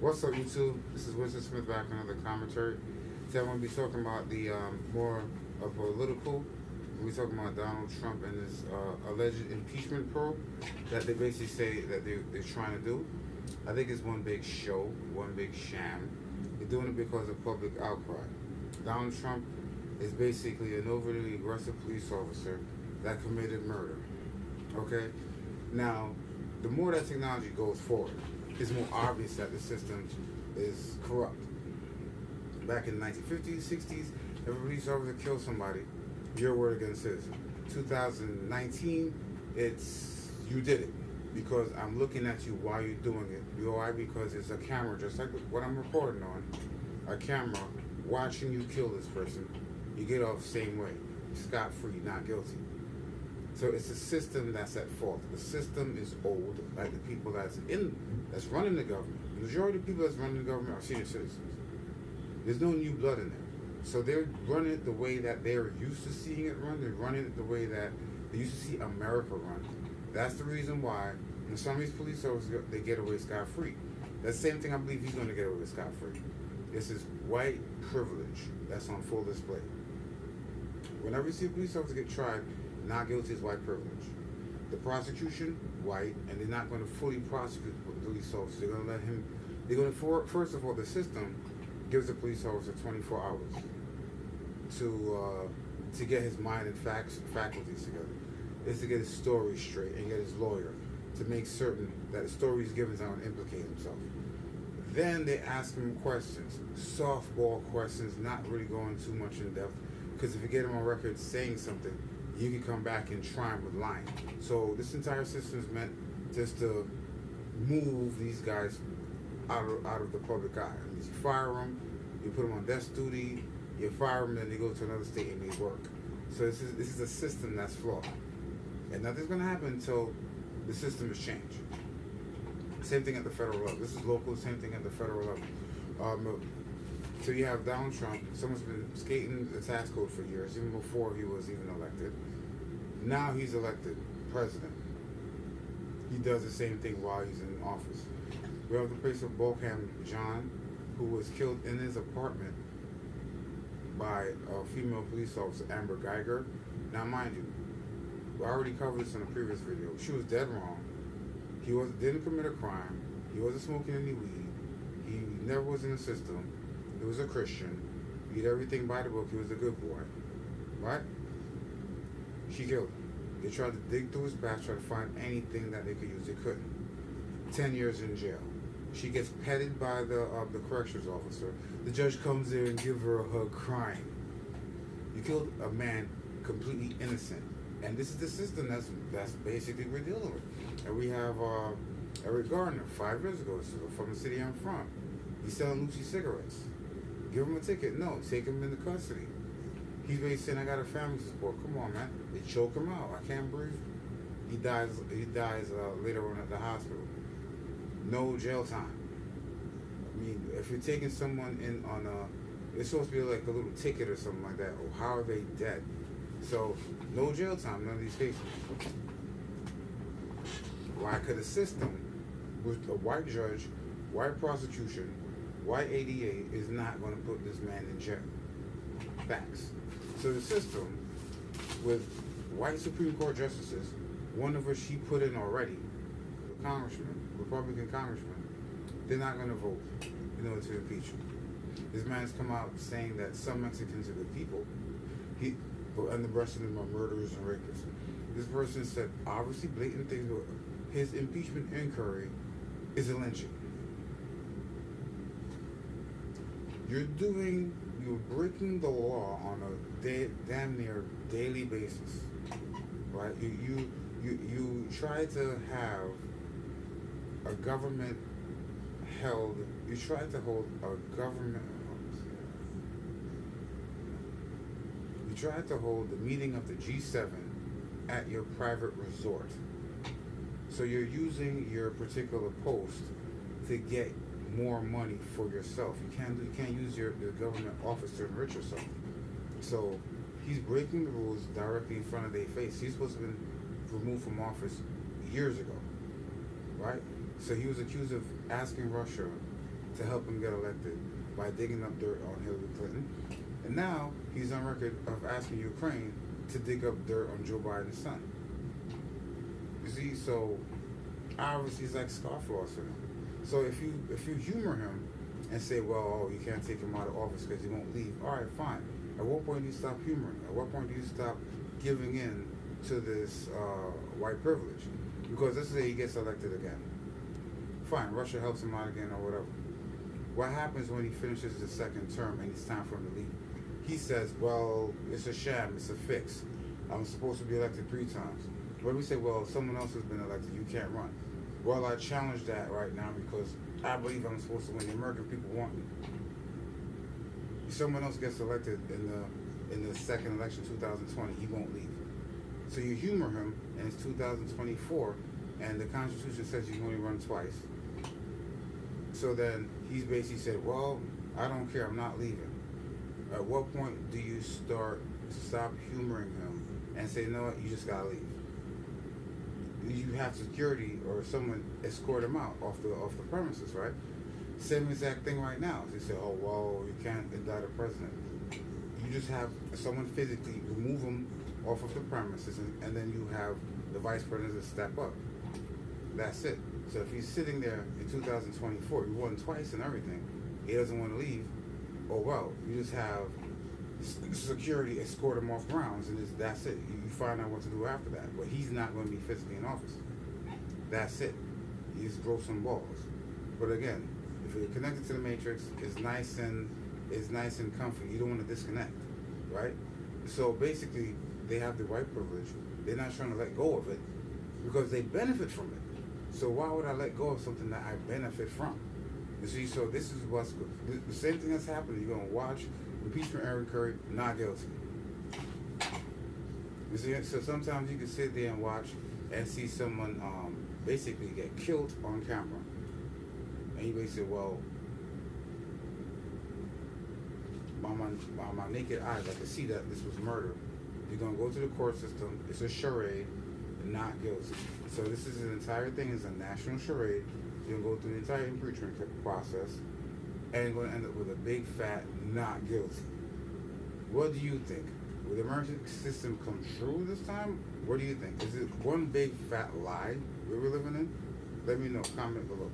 What's up, YouTube? This is Winston Smith back with another commentary. Today I'm going to be talking about the more political. We're talking about Donald Trump and his alleged impeachment probe that they basically say that they're trying to do. I think it's one big show, one big sham. They're doing it because of public outcry. Donald Trump is basically an overly aggressive police officer that committed murder. Okay? Now, the more that technology goes forward, it's more obvious that the system is corrupt. Back in the 1950s, 60s, if a police officer killed somebody, you're a word against citizen. 2019, it's you did it because I'm looking at you while you're doing it. Why? Because it's a camera, just like what I'm recording on, a camera watching you kill this person. You get off the same way, scot-free, not guilty. So it's a system that's at fault. The system is old, like the people that's running the government. The majority of the people that's running the government are senior citizens. There's no new blood in there. So they're running it the way that they're used to seeing it run. They're running it the way that they used to see America run. That's the reason why when some of these police officers, they get away scot-free. That's the same thing I believe he's going to get away scot-free. This is white privilege that's on full display. Whenever you see a police officer get tried, not guilty is white privilege. The prosecution, white, and they're not going to fully prosecute the police officer. They're going to let him, first of all, the system gives the police officer 24 hours to get his mind and faculties together. It's to get his story straight and get his lawyer to make certain that the story he's given is not going to implicate himself. Then they ask him questions, softball questions, not really going too much in depth, because if you get him on record saying something, you can come back and try him with lying. So this entire system is meant just to move these guys out of the public eye. I mean, you fire them, you put them on desk duty, you fire them, then they go to another state and they work. So this is a system that's flawed. And nothing's going to happen until the system is changed. Same thing at the federal level. This is local, same thing at the federal level. So you have Donald Trump. Someone's been skating the tax code for years, even before he was even elected. Now he's elected president. He does the same thing while he's in office. We have the case of Bokham John, who was killed in his apartment by a female police officer, Amber Geiger. Now, mind you, we already covered this in a previous video. She was dead wrong. He didn't commit a crime. He wasn't smoking any weed. He never was in the system. He was a Christian. He did everything by the book. He was a good boy. Right? She killed him. They tried to dig through his past, try to find anything that they could use. They couldn't. 10 years in jail. She gets petted by the corrections officer. The judge comes there and gives her a hug crying. You killed a man completely innocent. And this is the system that's basically we're dealing with. And we have Eric Garner, 5 years ago, from the city I'm from. He's selling Lucci cigarettes. Give him a ticket. No, take him into custody. He's basically saying, I got a family to support. Come on, man. They choke him out. I can't breathe. He dies later on at the hospital. No jail time. I mean, if you're taking someone in on it's supposed to be like a little ticket or something like that. Or how are they dead? So, no jail time, none of these cases. Why? Because the system, with a white judge, white prosecution, white ADA, is not going to put this man in jail. Facts. So the system, with white Supreme Court justices, one of which he put in already, the congressman, Republican congressman, they're not going to vote in order to impeach him. This man's come out saying that some Mexicans are good people. And the rest of them are murderers and rapists. This person said obviously blatant things. His impeachment inquiry is a lynching. You're breaking the law on a damn near daily basis, right? You try to have a government held. You try to hold a government. You tried to hold the meeting of the G7 at your private resort. So you're using your particular post to get more money for yourself. You can't use your government office to enrich yourself. So he's breaking the rules directly in front of their face. He's supposed to have been removed from office years ago, right? So he was accused of asking Russia to help him get elected by digging up dirt on Hillary Clinton. And now he's on record of asking Ukraine to dig up dirt on Joe Biden's son. You see, so obviously he's like scofflaws to him. So if you humor him and say, well, oh, you can't take him out of office because he won't leave, all right, fine. At what point do you stop humoring? At what point do you stop giving in to this white privilege? Because let's say he gets elected again. Fine, Russia helps him out again or whatever. What happens when he finishes his second term and it's time for him to leave? He says, well, it's a sham, it's a fix. I'm supposed to be elected 3 times. When we say, well, someone else has been elected, you can't run. Well, I challenge that right now because I believe I'm supposed to win. The American people want me. If someone else gets elected in the second election, 2020, he won't leave. So you humor him, and it's 2024, and the Constitution says you can only run twice. So then he's basically said, well, I don't care, I'm not leaving. At what point do you stop humoring him and say, you know what, you just gotta leave? You have security or someone escort him out off the premises, right? Same exact thing right now. They say, oh, well, you can't indict a president. You just have someone physically remove him off of the premises, and then you have the vice president step up. That's it. So if he's sitting there in 2024, he won twice and everything, he doesn't want to leave, oh well, you just have security escort him off grounds, and that's it. You find out what to do after that. But he's not going to be physically in office. That's it. You just grow some balls. But again, if you're connected to the matrix, it's nice and comfy. You don't want to disconnect, right? So basically, they have the white privilege. They're not trying to let go of it because they benefit from it. So why would I let go of something that I benefit from? You see, so this is what's the same thing that's happening. You're going to watch impeachment Aaron Curry, not guilty. You see, so sometimes you can sit there and watch and see someone basically get killed on camera. And you basically say, well, by my naked eyes, I can see that this was murder. You're going to go to the court system. It's a charade, not guilty. So this is an entire thing. It's a national charade. You're going to go through the entire impeachment process, and you're going to end up with a big fat not guilty. What do you think? Will the American system come true this time? What do you think? Is it one big fat lie we're living in? Let me know. Comment below.